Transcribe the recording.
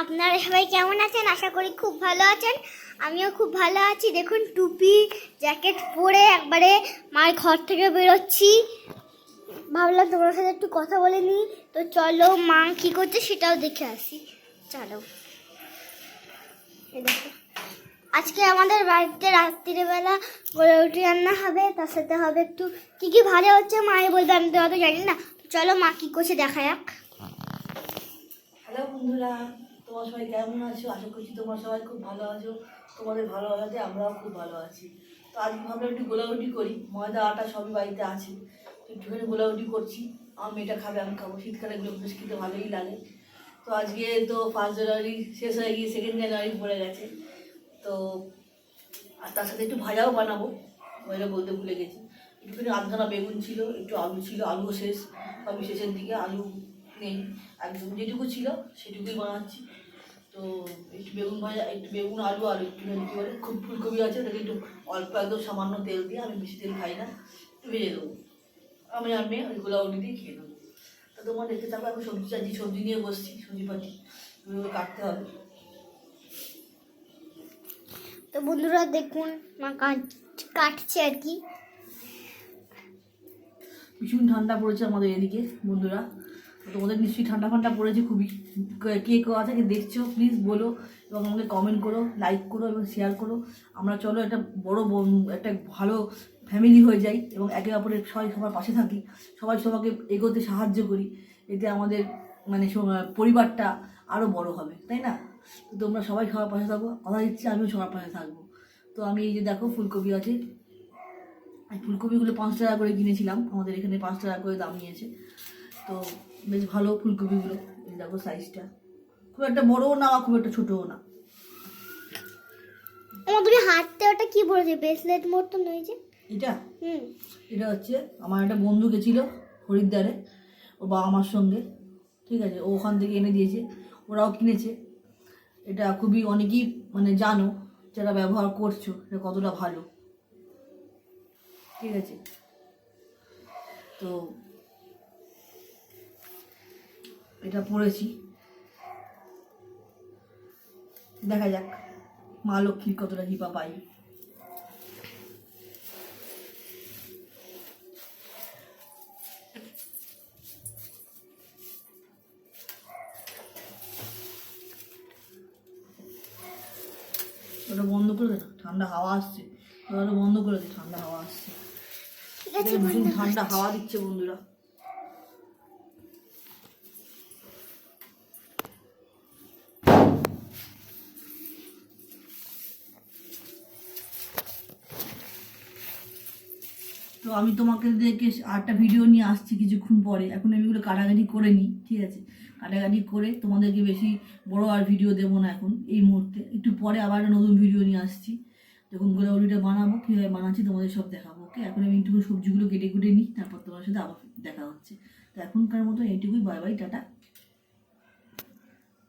আপনারা সবাই কেমন আছেন? আশা করি খুব ভালো আছেন। আমিও খুব ভালো আছি। দেখুন টুপি জ্যাকেট পরে একবারে মায়ের ঘর থেকে বেরোচ্ছি। ভাবলাম তোমার সাথে একটু কথা বলে নিই। তো চলো মা কী করছে সেটাও দেখে আসি। চলো। এই দেখো আজকে আমাদের বাড়িতে রাত্রিবেলা গড়ে রুটি রান্না হবে, তার সাথে হবে একটু কী কী ভাজা হচ্ছে মায়ে বলবে, আমি তো অত জানি না। চলো মা কী করছে দেখা যাক। হ্যালো বন্ধুরা, তোমার সবাই কেমন আছো? আশা করছি তোমরা সবাই খুব ভালো আছো। তোমাদের ভালো আছে, আমরাও খুব ভালো আছি। তো আজকে ভাবলাম একটু গোলাগুটি করি, ময়দা আটা সবই বাড়িতে আছে, তো একটুখানি গোলাগুটি করছি। আমার মেয়েটা খাবে, আমি খাবো। শীতকালে এগুলো বেশ খেতে ভালোই লাগে। তো আজকে তো 1 জানুয়ারি শেষ হয়ে গিয়ে 2 জানুয়ারি পড়ে গেছে। তো আর তার সাথে একটু ভাজাও বানাবো, ওইটা বলতে ভুলে গেছি। একটুখানি আধখানা বেগুন ছিল, একটু আলু ছিল, আলুও শেষ, সবই শেষের দিকে, আলু নেই একদম, যেটুকু ছিল সেটুকুই বানাচ্ছি। তো একটু বেগুন ভাজা, একটু বেগুন আলু আর একটুখানি কী বলে খুব ফুলকপি আছে, ওটাকে একটু অল্প একদম সামান্য তেল দিয়ে, আমি বেশি তেল খাই না, একটু ভেজে দেবো। আমি আর মেয়ে ওইগুলো ওটি দিয়ে খেয়ে দেবো। তো তোমার দেখতে থাকো। আমি সবজি চাইছি, সবজি নিয়ে বসছি, সবজি পাটি ওইগুলো কাটতে হবে। তো বন্ধুরা দেখুন মা কাটছে আর কি। ভীষণ ঠান্ডা পড়েছে আমাদের এদিকে বন্ধুরা। তোমাদের নিশ্চয়ই ঠান্ডা ফান্ডা পড়েছে খুবই। কে কেউ আছে দেখছো প্লিজ বলো, এবং আমাকে কমেন্ট করো, লাইক করো এবং শেয়ার করো। আমরা চলো একটা বড় একটা ভালো ফ্যামিলি হয়ে যাই এবং একে অপরের সবাই সবার পাশে থাকি, সবাই সবাইকে এগোতে সাহায্য করি। এতে আমাদের মানে পরিবারটা আরও বড় হবে, তাই না? তো তোমরা সবাই সবার পাশে থাকো, কথা দিচ্ছি আমিও সবার পাশে থাকবো। তো আমি এই যে দেখো ফুলকপি আছে, এই ফুলকপিগুলো 5 টাকা করে কিনেছিলাম, আমাদের এখানে 5 টাকা করে দাম নিয়েছে। তো বেশ ভালো ফুলকপিগুলো, এই দেখো সাইজটা খুব একটা বড়ও না খুব একটা ছোটও না। আমার তুমি হাতে ওটা কি বলেছে, ব্রেসলেট মতন হয়েছে এটা এটা হচ্ছে আমার একটা বন্ধু গেছিলো হরিদ্বারে ও বাবা মার সঙ্গে, ঠিক আছে, ও ওখান থেকে এনে দিয়েছে, ওরাও কিনেছে। এটা খুবই অনেকেই মানে জানো যারা ব্যবহার করছো এটা কতটা ভালো, ঠিক আছে। তো এটা পড়েছি, দেখা যাক মা লক্ষ্মীর কতটা কৃপা পাই। ওটা বন্ধ করে দে না, ঠান্ডা হাওয়া আসছে। ওটা বন্ধ করে দে, ঠান্ডা হাওয়া আসছে। ভীষণ ঠান্ডা হাওয়া দিচ্ছে বন্ধুরা। তো আমি তোমাকে দেখে আরেকটা ভিডিও নিয়ে আসছি কিছুক্ষণ পরে। এখন আমি এগুলো কাটাকাটি করে নিই, ঠিক আছে, কাটাকাটি করে তোমাদেরকে বেশি বড় আর ভিডিও দেবো না এখন এই মুহূর্তে, একটু পরে আবার একটা নতুন ভিডিও নিয়ে আসছি। যখন গোলাগুলিটা বানাবো, কীভাবে বানাচ্ছি তোমাদের সব দেখাবো। ওকে, এখন আমি একটু সবজিগুলো কেটে কুটে নিই, তারপর তোমার সাথে আবার দেখা হচ্ছে। তো এখনকার মতো এইটুকুই, বাই বাই, টাটা।